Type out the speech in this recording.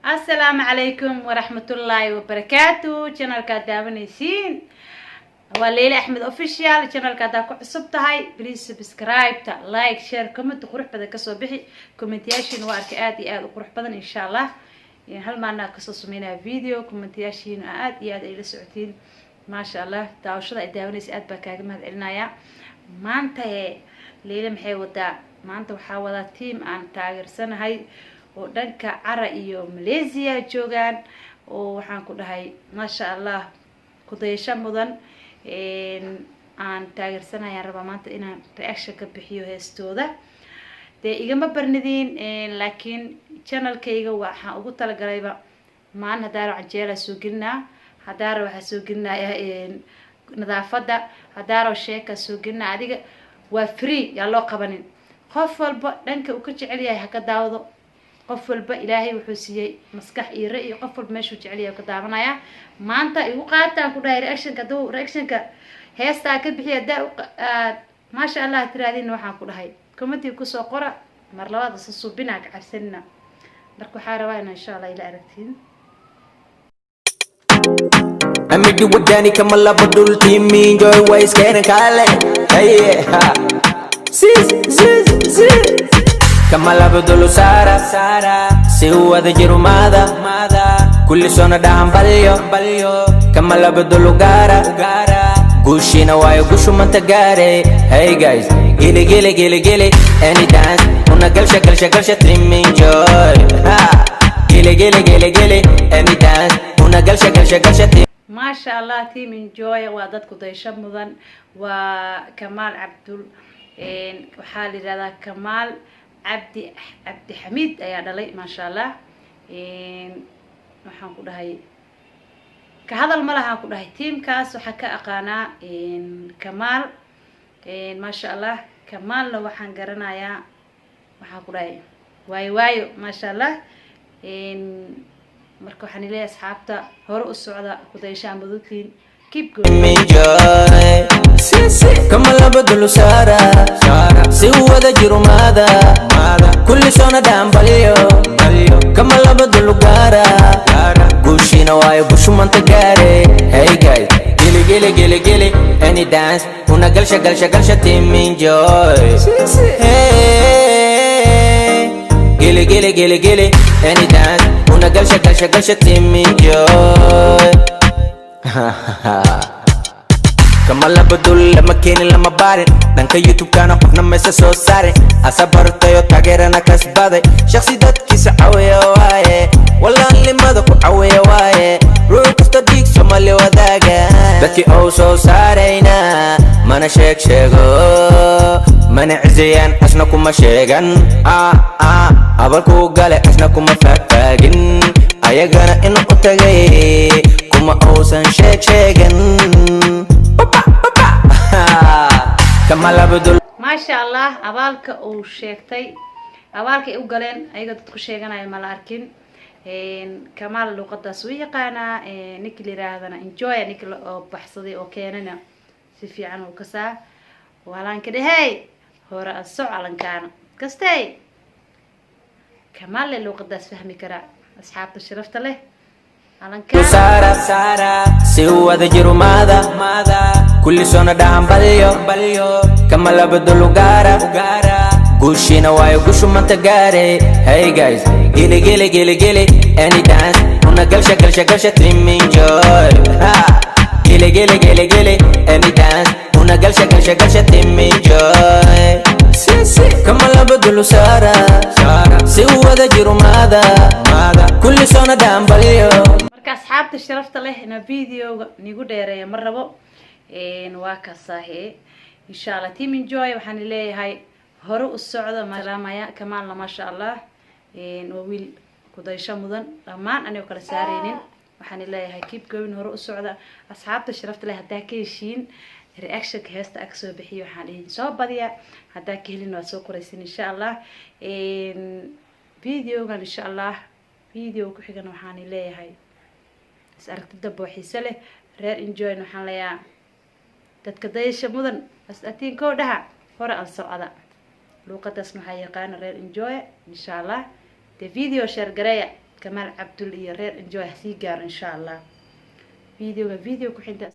السلام عليكم ورحمة الله وبركاته. channel كدابنيسين وليلى أحمد official channel كداكو عصبتهاي please subscribe تا like share comment قروح بدن كسو بحي كومنتياشين واركآد آد وقروح بدن إن شاء الله. هل معنا قصة سمينا فيديو كومنتياشين آد إلى سعتين ما شاء الله تاوشدا دابنيس آد بكاغ مهد إلنايا maanta Leila maxay wadaa maanta waxa wada team aan taageersanahay oo dhanka Cara iyo Malaysia joogan oo waxaan ku dhahay ma sha Allah ku dayasho mudan aan taageersanahay raba maanta inaan reaction ka bixiyo heestooda igama barnidin laakiin channelkayga waxaan ugu talagalayba maan hadaaro canjeela soo gelinaa hadaaro waxa soo gelinaa nadaafada hadaaro sheeka soo gelinaa adiga waa free yaa loo qabanin qof walba dhanka uu ka jecel yahay haka daawado qof walba ilaahay wuxuu siiyay maskax iyo ra'yi qof walba meeshuu jecel yahay ka daawanaya maanta igu qaataan ku dhahay reactionka heesta ka bixiya ma sha Allah tiraadin waxaan ku dhahay comment ku soo qora mar labaad suubina ka cabsanina marka waxa rabaa in insha Allah ila aragtiin أمي وداني كمال بدول تيمين جوي ويس كان كاله هي زي كمال بدول سارة سوى ذا جرو ماذا كل سنة دام باليو كمال بدول غارة غوشينا وايو غوشو من تغاري hey guys gili any dance una galsha تيمين جوي gili any dance una galsha ما شاء الله تيم انجوي وادتكو دايشة مدن وكمال عبدول وحالي هذا كمال عبد حميد ايا دلي ما شاء الله waxaan ku dhahay ka hadal malaha ku dhahay team kaas waxa ka aqaana Kamal ma sha Allah Kamalna waxaan garanayaa waxa ku dhahay waayo ma sha Allah marka waxaan leeyahay asxaabta hore u socda ku dayshaan badudtiin keep going كمال بدل سارة سوى ذا جرو ماذا كل سنة دام باليو كمال بدل غارة غوشينا وايو غوشو من تغاري hey guys gili any dance una galsha team enjoy gili any dance una galsha team enjoy كمال بدول لما كيني لما بارن دانك يوتيوب كان قفنا ميسا سو سارن أصبرتيو تاقيرنا كسبادي شخصي داد كيسا عوية وايه والله اللي ماذاكو عوية وايه روح كفتا ديك سومالي وداقا دادكي او سو سارينا مانا شيكو مانا عزيان أسناكو ما شيغان أبالكو غالي أسناكو ما فاقاقين أيقانا إنو قتاقي كما أوسان شيغان كمال بدل ما شاء الله abaalka uu sheegtay abaalka ay u galeen ayaga dadku sheeganay ma la arkin Kamal luqadaas uu yaqaana ninka leeyahdana enjoy ninka oo baxsaday oo keenana si fiican uu ka saa walanka dhahay hore asoo calankaana kastay Kamal luqadaas fahmi kara asxaabta sharafta leh سارة سوى ذا جرو ماذا كل سنة دام باليو كمال بدل غارة غوشينا وايو غوشو من تغاري hey guys gili any dance una galsha team enjoy gili any dance una galsha team enjoy كمال بدل سارة سوى ذا جرو ماذا كل سنة دام باليو asxaabta sharafta leh ina videoga nigu dheereeyo mar rabo waa ka saahe insha Allah team enjoy waxaan leeyahay hore u socdo maalaamaya Kamal ma sha Allah oo wiil ku daysho mudan dhamaan aniga kala saareenin waxaan leeyahay keep going hore u socda asxaabta sharafta leh hadaa ka heshiin reaction ka heesta ag soo bixiyo waxaan idin soo badiya hadaa ka helin waa soo qoraysin insha Allah videoga insha Allah video ku xigan waxaan leeyahay aragtida booxiisa leh reer enjoy waxaan leeyahay dadka daysha mudan atiin koo dhaha hore aan socda luqadaas maxay yaqaan reer enjoy insha Allah the video share gareeya كمال عبدل iyo reer enjoy sii gaar insha Allah video ku xinta